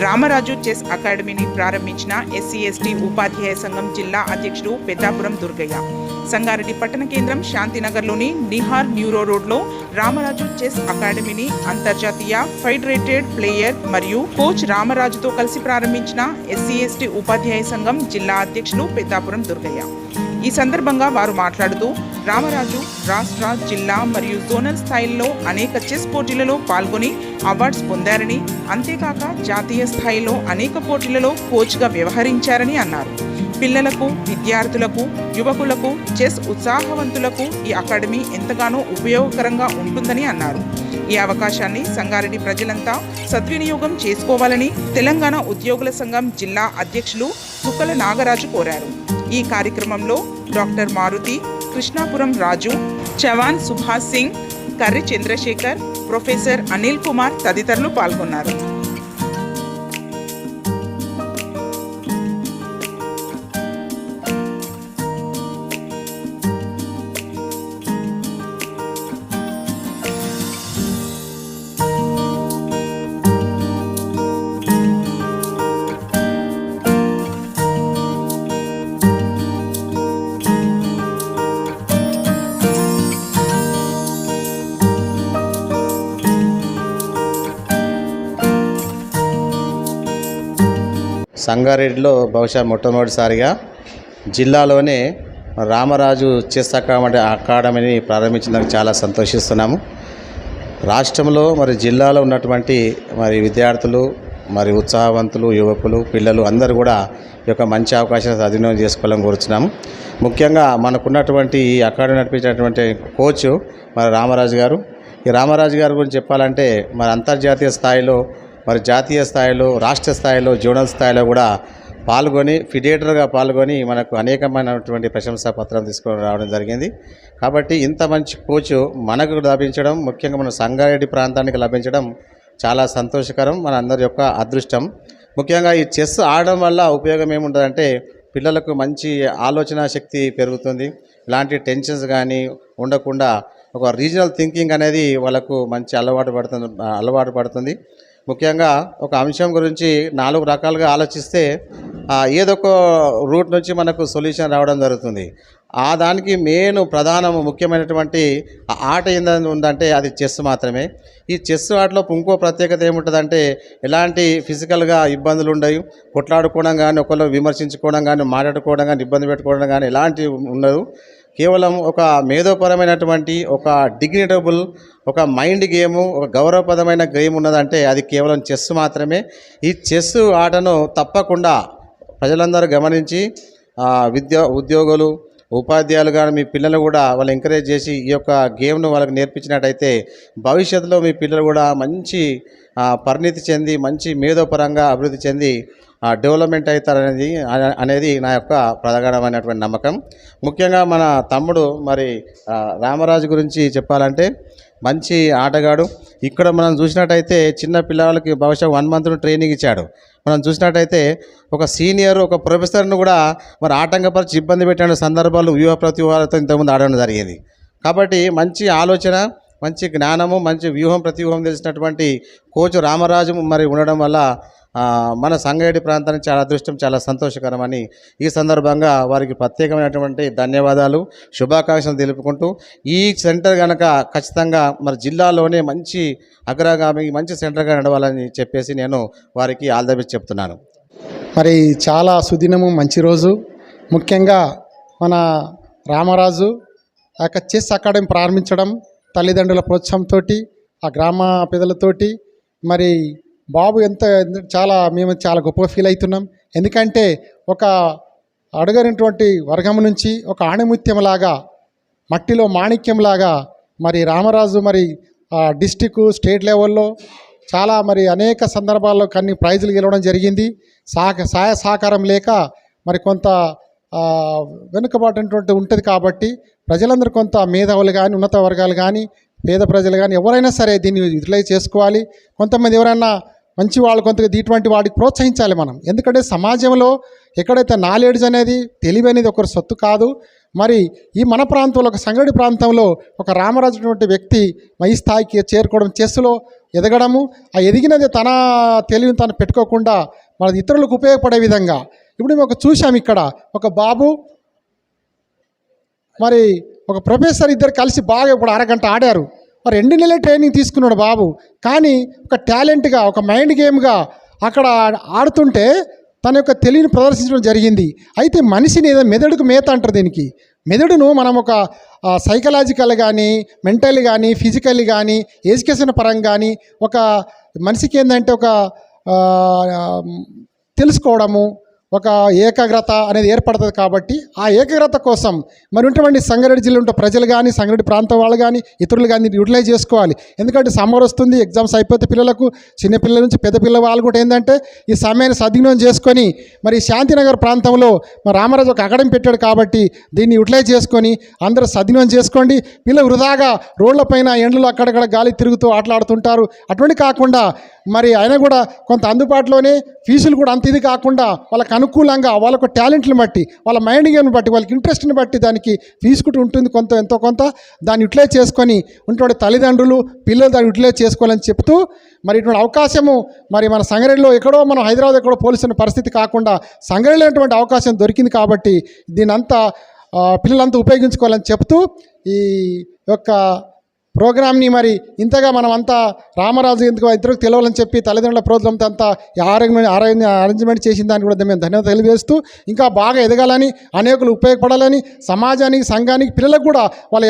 Ramaraju chess అకాడమీని ప్రారంభించిన SC ST ఉపాధ్యాయ సంఘం జిల్లా అధ్యక్షుడు పెద్దాపురం దుర్గయ్య. సంగారెడ్డి పట్టణ కేంద్రం శాంతినగర్లోని నిహార్ న్యూరో రోడ్లో రామరాజు చెస్ అకాడమీని అంతర్జాతీయ ఫెడరేటెడ్ ప్లేయర్ మరియు కోచ్ రామరాజుతో కలిసి ప్రారంభించిన ఎస్సీ ఎస్టీ ఉపాధ్యాయ సంఘం జిల్లా అధ్యక్షుడు పెద్దాపురం దుర్గయ్య. ఈ సందర్భంగా వారు మాట్లాడుతూ రామరాజు రాష్ట్ర, జిల్లా మరియు జోనల్ స్థాయిల్లో అనేక చెస్ పోటీలలో పాల్గొని అవార్డ్స్ పొందారని, అంతేకాక జాతీయ స్థాయిలో అనేక పోటీలలో కోచ్గా వ్యవహరించారని అన్నారు. పిల్లలకు, విద్యార్థులకు, యువకులకు, చెస్ ఉత్సాహవంతులకు ఈ అకాడమీ ఎంతగానో ఉపయోగకరంగా ఉంటుందని అన్నారు. ఈ అవకాశాన్ని సంగారెడ్డి ప్రజలంతా సద్వినియోగం చేసుకోవాలని తెలంగాణ ఉద్యోగుల సంఘం జిల్లా అధ్యక్షులు సుక్కల నాగరాజు కోరారు. ఈ కార్యక్రమంలో డాక్టర్ మారుతి, కృష్ణాపురం రాజు, చవాన్ సుభాష్ సింగ్, కర్రి చంద్రశేఖర్, ప్రొఫెసర్ అనిల్ కుమార్ తదితరులు పాల్గొన్నారు. సంగారెడ్డిలో బహుశా మొట్టమొదటిసారిగా జిల్లాలోనే రామరాజు చెస్ అకాడమీని ప్రారంభించినందుకు చాలా సంతోషిస్తున్నాము. రాష్ట్రంలో జిల్లాలో ఉన్నటువంటి విద్యార్థులు, ఉత్సాహవంతులు, యువకులు, పిల్లలు అందరూ కూడా ఈ యొక్క మంచి అవకాశాన్ని సద్వినియోగం చేసుకోవాలని కోరుతున్నాము. ముఖ్యంగా మనకున్నటువంటి ఈ అకాడమీ నడిపించినటువంటి కోచ్ రామరాజు గారు. ఈ రామరాజు గారి గురించి చెప్పాలంటే అంతర్జాతీయ స్థాయిలో, జాతీయ స్థాయిలో, రాష్ట్ర స్థాయిలో, జోనల్ స్థాయిలో కూడా పాల్గొని ఫిడేటర్గా పాల్గొని మనకు అనేకమైనటువంటి ప్రశంసా పత్రం తీసుకొని రావడం జరిగింది. కాబట్టి ఇంత మంచి కోచ్ మనకు లభించడం, ముఖ్యంగా మన సంగారెడ్డి ప్రాంతానికి లభించడం చాలా సంతోషకరం, మన అందరి యొక్క అదృష్టం. ముఖ్యంగా ఈ చెస్ ఆడడం వల్ల ఉపయోగం ఏముంటుందంటే పిల్లలకు మంచి ఆలోచన శక్తి పెరుగుతుంది. ఇలాంటి టెన్షన్స్ కానీ ఉండకుండా ఒక రీజనల్ థింకింగ్ అనేది వాళ్ళకు మంచి అలవాటు పడుతుంది. ముఖ్యంగా ఒక అంశం గురించి 4 రకాలుగా ఆలోచిస్తే ఏదొక రూట్ నుంచి మనకు సొల్యూషన్ రావడం జరుగుతుంది. దానికి ప్రధానము ముఖ్యమైనటువంటి ఆట ఏందని ఉందంటే అది చెస్ మాత్రమే. ఈ చెస్ ఆటలో ఇంకో ప్రత్యేకత ఏముంటుందంటే ఎలాంటి ఫిజికల్గా ఇబ్బందులు ఉండవు. కొట్లాడుకోవడం కానీ, ఒకళ్ళు విమర్శించుకోవడం కానీ, మాట్లాడుకోవడం కానీ, ఇబ్బంది పెట్టుకోవడం కానీ ఎలాంటివి ఉండదు. కేవలం ఒక మేధోపరమైనటువంటి, ఒక డిగ్నిటబుల్, ఒక మైండ్ గేము, ఒక గౌరవప్రదమైన గేమ్ ఉన్నదంటే అది కేవలం చెస్ మాత్రమే. ఈ చెస్ ఆటను తప్పకుండా ప్రజలందరూ గమనించి ఉద్యోగులు, ఉపాధ్యాయులు కానీ మీ పిల్లలు కూడా వాళ్ళు ఎంకరేజ్ చేసి ఈ యొక్క గేమ్ను వాళ్ళకి నేర్పించినట్టయితే భవిష్యత్తులో మీ పిల్లలు కూడా మంచి పరిణితి చెంది, మంచి మేధోపరంగా అభివృద్ధి చెంది డెవలప్మెంట్ అనేది నా యొక్క ప్రధానమైనటువంటి నమ్మకం. ముఖ్యంగా మన తమ్ముడు రామరాజు గురించి చెప్పాలంటే మంచి ఆటగాడు. ఇక్కడ మనం చూసినట్టయితే చిన్న పిల్లలకి బహుశా 1 month ట్రైనింగ్ ఇచ్చాడు. మనం చూసినట్టయితే ఒక సీనియర్, ఒక ప్రొఫెసర్ను కూడా ఆటంకపరిచి ఇబ్బంది పెట్టిన సందర్భాలు వ్యూహ ప్రతివ్యూహాలతో ఇంతకుముందు ఆడడం జరిగింది. కాబట్టి మంచి ఆలోచన, మంచి జ్ఞానము, మంచి వ్యూహం ప్రతివ్యూహం తెలిసినటువంటి కోచ్ రామరాజు ఉండడం వల్ల మన సంగారెడ్డి ప్రాంతానికి చాలా అదృష్టం, చాలా సంతోషకరమని ఈ సందర్భంగా వారికి ప్రత్యేకమైనటువంటి ధన్యవాదాలు, శుభాకాంక్షలు తెలుపుకుంటూ ఈ సెంటర్ కనుక ఖచ్చితంగా జిల్లాలోనే మంచి అగ్రగామి, మంచి సెంటర్గా నడవాలని చెప్పేసి నేను వారికి ఆల్ ది బెస్ట్ చెప్తున్నాను. చాలా సుదినము, మంచి రోజు. ముఖ్యంగా మన రామరాజు ఆ యొక్క చెస్ అకాడమీ ప్రారంభించడం తల్లిదండ్రుల ప్రోత్సాహంతో, ఆ గ్రామ పెద్దలతోటి బాబు మేము చాలా గొప్పగా ఫీల్ అవుతున్నాం. ఎందుకంటే ఒక అడుగైనటువంటి వర్గం నుంచి ఒక ఆణిముత్యంలాగా, మట్టిలో మాణిక్యంలాగా రామరాజు డిస్టిక్, స్టేట్ లెవెల్లో చాలా అనేక సందర్భాల్లో కొన్ని ప్రైజులు గెలవడం జరిగింది. సహాయ సహకారం లేక కొంత వెనుకబాటు ఉంటుంది. కాబట్టి ప్రజలందరూ కొంత మేధావులు కానీ, ఉన్నత వర్గాలు కానీ, పేద ప్రజలు కానీ ఎవరైనా సరే దీన్ని యూటిలైజ్ చేసుకోవాలి. కొంతమంది ఎవరైనా మంచి వాళ్ళు కొంత ఇటువంటి వాడికి ప్రోత్సహించాలి మనం. ఎందుకంటే సమాజంలో ఎక్కడైతే నాలెడ్జ్ అనేది, తెలివి అనేది ఒకరి సొత్తు కాదు. ఈ మన ప్రాంతంలో, ఒక సంగారెడ్డి ప్రాంతంలో ఒక రామరాజు అటువంటి వ్యక్తి ఈ స్థాయికి చేరుకోవడం, చెస్లో ఎదగడము, ఆ ఎదిగినది తన తెలివిని తను పెట్టుకోకుండా మన ఇతరులకు ఉపయోగపడే విధంగా. ఇప్పుడు మేము చూసాం ఇక్కడ ఒక బాబు మరి ఒక ప్రొఫెసర్ ఇద్దరు కలిసి బాగా ఇప్పుడు అరగంట ఆడారు. మరి 2 నెలల ట్రైనింగ్ తీసుకున్నాడు బాబు, కానీ ఒక టాలెంట్గా ఒక మైండ్ గేమ్గా అక్కడ ఆడుతుంటే తన యొక్క తెలివిని ప్రదర్శించడం జరిగింది. అయితే మనిషిని ఏదో మెదడుకు మేత అంటారు. దీనికి మెదడును మనం ఒక సైకలాజికల్ కానీ మెంటల్ కానీ ఫిజికల్ కానీ ఎడ్యుకేషన్ పరంగా కానీ ఒక మనిషికి ఏంటంటే ఒక తెలుసుకోవడము, ఒక ఏకాగ్రత అనేది ఏర్పడుతుంది. కాబట్టి ఆ ఏకాగ్రత కోసం మరి ఉన్నటువంటి సంగారెడ్డి జిల్లా ఉంటే ప్రజలు కానీ సంగారెడ్డి ప్రాంతం వాళ్ళు కానీ ఇతరులు కానీ యూటిలైజ్ చేసుకోవాలి. ఎందుకంటే సమ్మర్ వస్తుంది, ఎగ్జామ్స్ అయిపోతే పిల్లలకు చిన్నపిల్లల నుంచి పెద్ద పిల్లల వాళ్ళు కూడా ఏంటంటే ఈ సమయాన్ని సద్వినియోగం చేసుకొని మరి శాంతినగర్ ప్రాంతంలో మరి రామరాజు ఒక అకాడమీ పెట్టాడు. కాబట్టి దీన్ని యూటిలైజ్ చేసుకొని అందరూ సద్వినియోగం చేసుకోండి. పిల్లలు వృధాగా రోడ్లపైన ఎండలో అక్కడక్కడ గాలి తిరుగుతూ ఆటలాడుతుంటారు. అటువంటి కాకుండా మరి ఆయన కూడా కొంత అందుబాటులోనే ఫీజులు కూడా అంత ఇది కాకుండా వాళ్ళకి అనుకూలంగా వాళ్ళకు టాలెంట్ని బట్టి వాళ్ళ మైండ్ గేమ్ని బట్టి వాళ్ళకి ఇంట్రెస్ట్ని బట్టి దానికి ఫీజు కూడా ఉంటుంది ఎంతో కొంత దాన్ని యూటిలైజ్ చేసుకొని ఉన్నటువంటి తల్లిదండ్రులు పిల్లలు దాన్ని యూటిలైజ్ చేసుకోవాలని చెప్తూ మరి ఇటువంటి అవకాశము మరి మన సంగారెడ్డిలో ఎక్కడో మనం హైదరాబాద్ ఎక్కడో పోలీసున్న పరిస్థితి కాకుండా సంగారెడ్డిలో అటువంటి అవకాశం దొరికింది. కాబట్టి దీనంతా పిల్లలంతా ఉపయోగించుకోవాలని చెప్తూ ఈ యొక్క ప్రోగ్రామ్ని మరి ఇంతగా మనం అంతా రామరాజు ఎందుకు ఇద్దరికి తెలవాలని చెప్పి తల్లిదండ్రుల ప్రోత్సాహంతో అంతా అరేంజ్మెంట్ చేసిన దాన్ని కూడా మేము ధన్యవాదాలు తెలియజేస్తూ ఇంకా బాగా ఎదగాలని అనేకులు ఉపయోగపడాలని సమాజానికి సంఘానికి పిల్లలకు కూడా వాళ్ళ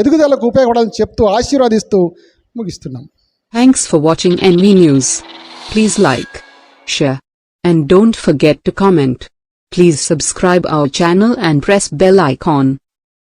ఎదుగుదలకు ఉపయోగపడాలని చెప్తూ ఆశీర్వాదిస్తూ ముగిస్తున్నాం. Thanks for watching NV News. Please like, share, and don't forget to comment. Please subscribe our channel and press bell icon.